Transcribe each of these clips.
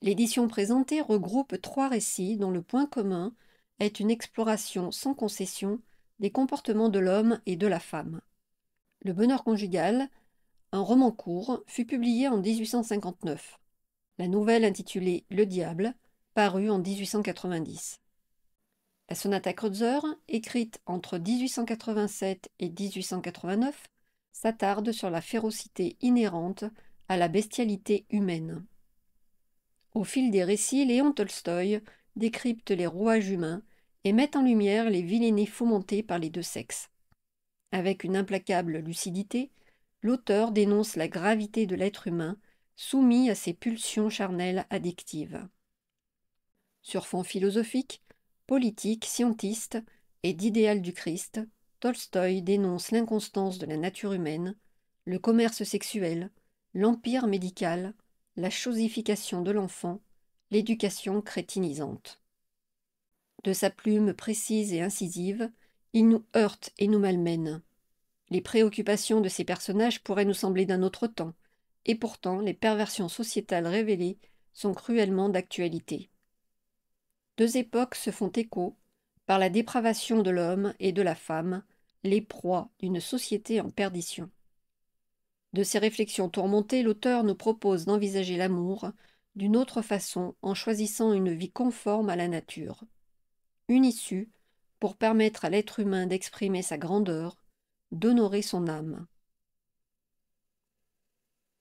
L'édition présentée regroupe 3 récits dont le point commun est une exploration sans concession des comportements de l'homme et de la femme. Le bonheur conjugal, un roman court, fut publié en 1859. La nouvelle intitulée Le Diable parut en 1890. La sonate Kreutzer, écrite entre 1887 et 1889, s'attarde sur la férocité inhérente à la bestialité humaine. Au fil des récits, Léon Tolstoï décrypte les rouages humains et met en lumière les vilainées fomentées par les deux sexes. Avec une implacable lucidité, l'auteur dénonce la gravité de l'être humain soumis à ses pulsions charnelles addictives. Sur fond philosophique, politique, scientiste et d'idéal du Christ, Tolstoï dénonce l'inconstance de la nature humaine, le commerce sexuel, l'empire médical, la chosification de l'enfant, l'éducation crétinisante. De sa plume précise et incisive, il nous heurte et nous malmène. Les préoccupations de ces personnages pourraient nous sembler d'un autre temps, et pourtant les perversions sociétales révélées sont cruellement d'actualité. Deux époques se font écho, par la dépravation de l'homme et de la femme, les proies d'une société en perdition. De ces réflexions tourmentées, l'auteur nous propose d'envisager l'amour d'une autre façon en choisissant une vie conforme à la nature. Une issue pour permettre à l'être humain d'exprimer sa grandeur, d'honorer son âme.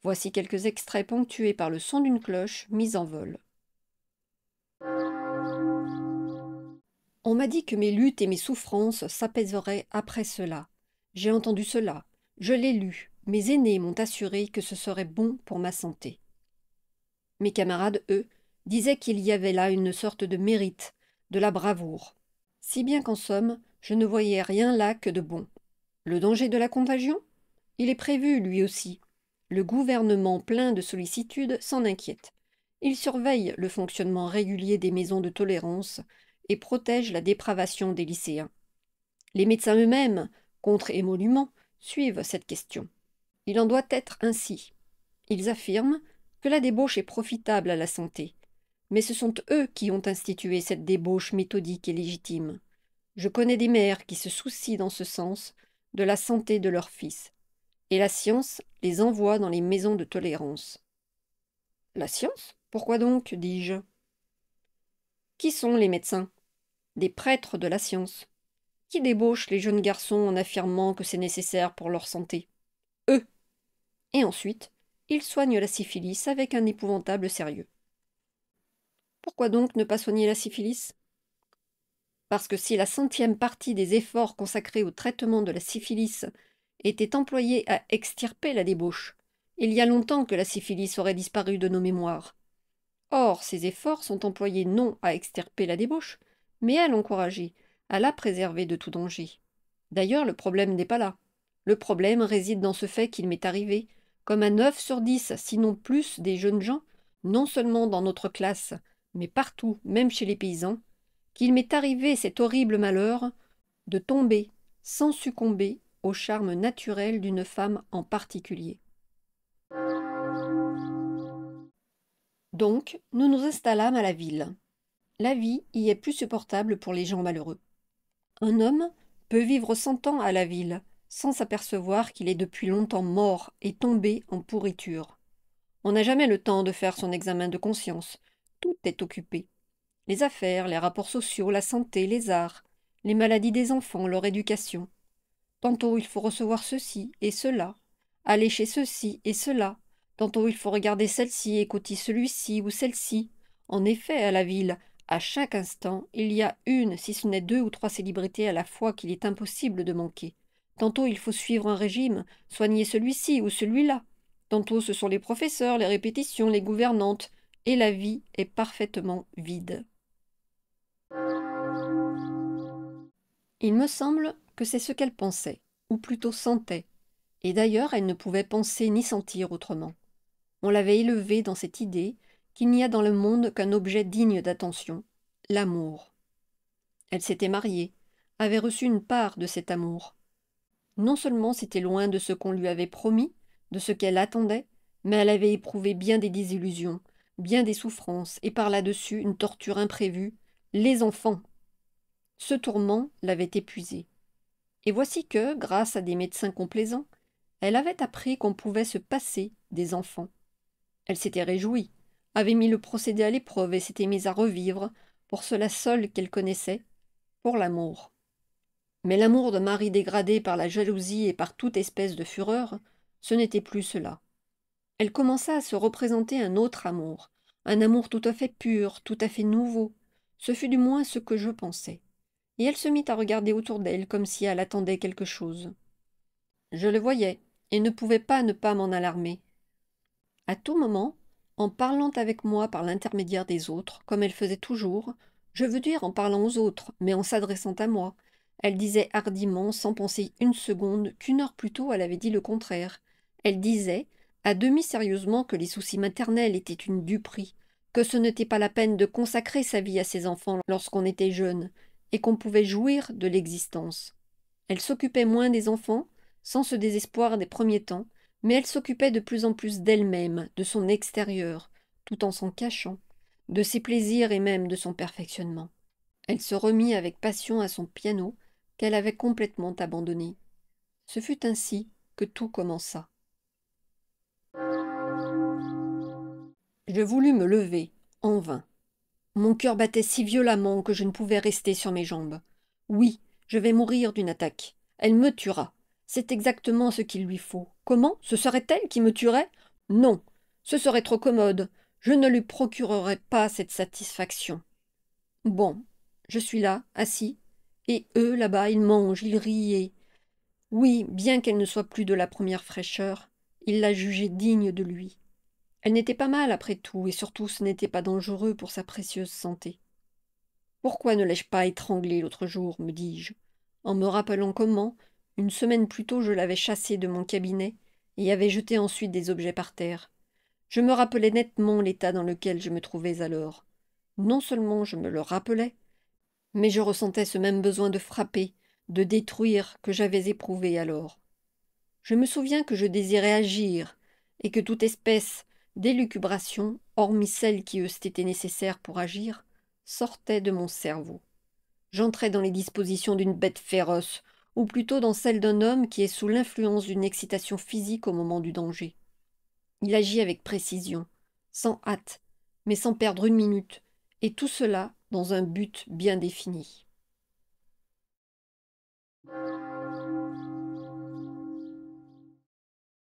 Voici quelques extraits ponctués par le son d'une cloche mise en vol. On m'a dit que mes luttes et mes souffrances s'apaiseraient après cela. J'ai entendu cela, je l'ai lu, mes aînés m'ont assuré que ce serait bon pour ma santé. Mes camarades, eux, disaient qu'il y avait là une sorte de mérite, de la bravoure. Si bien qu'en somme, je ne voyais rien là que de bon. Le danger de la contagion? Il est prévu, lui aussi. Le gouvernement plein de sollicitude s'en inquiète. Il surveille le fonctionnement régulier des maisons de tolérance et protège la dépravation des lycéens. Les médecins eux-mêmes, contre émoluments, suivent cette question. Il en doit être ainsi. Ils affirment que la débauche est profitable à la santé, mais ce sont eux qui ont institué cette débauche méthodique et légitime. Je connais des mères qui se soucient dans ce sens de la santé de leurs fils, et la science les envoie dans les maisons de tolérance. La science? Pourquoi donc, dis-je? Qui sont les médecins? Des prêtres de la science. Qui débauchent les jeunes garçons en affirmant que c'est nécessaire pour leur santé? Eux. Et ensuite, ils soignent la syphilis avec un épouvantable sérieux. Pourquoi donc ne pas soigner la syphilis? Parce que si la 100e partie des efforts consacrés au traitement de la syphilis était employée à extirper la débauche, il y a longtemps que la syphilis aurait disparu de nos mémoires. Or, ces efforts sont employés non à extirper la débauche, mais à l'encourager, à la préserver de tout danger. D'ailleurs, le problème n'est pas là. Le problème réside dans ce fait qu'il m'est arrivé, comme à 9 sur 10, sinon plus, des jeunes gens, non seulement dans notre classe, mais partout, même chez les paysans, qu'il m'est arrivé cet horrible malheur de tomber, sans succomber, au charme naturel d'une femme en particulier. Donc, nous nous installâmes à la ville. La vie y est plus supportable pour les gens malheureux. Un homme peut vivre 100 ans à la ville, sans s'apercevoir qu'il est depuis longtemps mort et tombé en pourriture. On n'a jamais le temps de faire son examen de conscience. Tout est occupé. Les affaires, les rapports sociaux, la santé, les arts, les maladies des enfants, leur éducation. Tantôt il faut recevoir ceci et cela, aller chez ceci et cela. Tantôt il faut regarder celle-ci, écouter celui-ci ou celle-ci. En effet, à la ville, à chaque instant, il y a une, si ce n'est 2 ou 3 célébrités à la fois qu'il est impossible de manquer. Tantôt il faut suivre un régime, soigner celui-ci ou celui-là. Tantôt ce sont les professeurs, les répétitions, les gouvernantes, et la vie est parfaitement vide. Il me semble que c'est ce qu'elle pensait, ou plutôt sentait, et d'ailleurs elle ne pouvait penser ni sentir autrement. On l'avait élevée dans cette idée qu'il n'y a dans le monde qu'un objet digne d'attention, l'amour. Elle s'était mariée, avait reçu une part de cet amour. Non seulement c'était loin de ce qu'on lui avait promis, de ce qu'elle attendait, mais elle avait éprouvé bien des désillusions, bien des souffrances, et par là-dessus une torture imprévue, les enfants. Ce tourment l'avait épuisée. Et voici que, grâce à des médecins complaisants, elle avait appris qu'on pouvait se passer des enfants. Elle s'était réjouie, avait mis le procédé à l'épreuve et s'était mise à revivre, pour cela seul qu'elle connaissait, pour l'amour. Mais l'amour de mari dégradé par la jalousie et par toute espèce de fureur, ce n'était plus cela. Elle commença à se représenter un autre amour, un amour tout à fait pur, tout à fait nouveau. Ce fut du moins ce que je pensais. Et elle se mit à regarder autour d'elle comme si elle attendait quelque chose. Je le voyais, et ne pouvais pas ne pas m'en alarmer. À tout moment, en parlant avec moi par l'intermédiaire des autres, comme elle faisait toujours, je veux dire en parlant aux autres, mais en s'adressant à moi, elle disait hardiment, sans penser une seconde, qu'une heure plus tôt elle avait dit le contraire. Elle disait, à demi sérieusement, que les soucis maternels étaient une duperie, que ce n'était pas la peine de consacrer sa vie à ses enfants lorsqu'on était jeune, et qu'on pouvait jouir de l'existence. Elle s'occupait moins des enfants, sans ce désespoir des premiers temps, mais elle s'occupait de plus en plus d'elle-même, de son extérieur, tout en s'en cachant, de ses plaisirs et même de son perfectionnement. Elle se remit avec passion à son piano, qu'elle avait complètement abandonné. Ce fut ainsi que tout commença. Je voulus me lever, en vain. Mon cœur battait si violemment que je ne pouvais rester sur mes jambes. Oui, je vais mourir d'une attaque. Elle me tuera. C'est exactement ce qu'il lui faut. Comment? Ce serait elle qui me tuerait? Non, ce serait trop commode. Je ne lui procurerai pas cette satisfaction. Bon, je suis là, assis, et eux, là-bas, ils mangent, ils rient, et... Oui, bien qu'elle ne soit plus de la première fraîcheur, il la jugeait digne de lui. Elle n'était pas mal après tout, et surtout ce n'était pas dangereux pour sa précieuse santé. Pourquoi ne l'ai-je pas étranglée l'autre jour, me dis-je, en me rappelant comment, une semaine plus tôt, je l'avais chassée de mon cabinet et avais jeté ensuite des objets par terre. Je me rappelais nettement l'état dans lequel je me trouvais alors. Non seulement je me le rappelais, mais je ressentais ce même besoin de frapper, de détruire que j'avais éprouvé alors. Je me souviens que je désirais agir, et que toute espèce d'élucubration, hormis celles qui eussent été nécessaires pour agir, sortait de mon cerveau. J'entrais dans les dispositions d'une bête féroce, ou plutôt dans celles d'un homme qui est sous l'influence d'une excitation physique au moment du danger. Il agit avec précision, sans hâte, mais sans perdre une minute, et tout cela dans un but bien défini.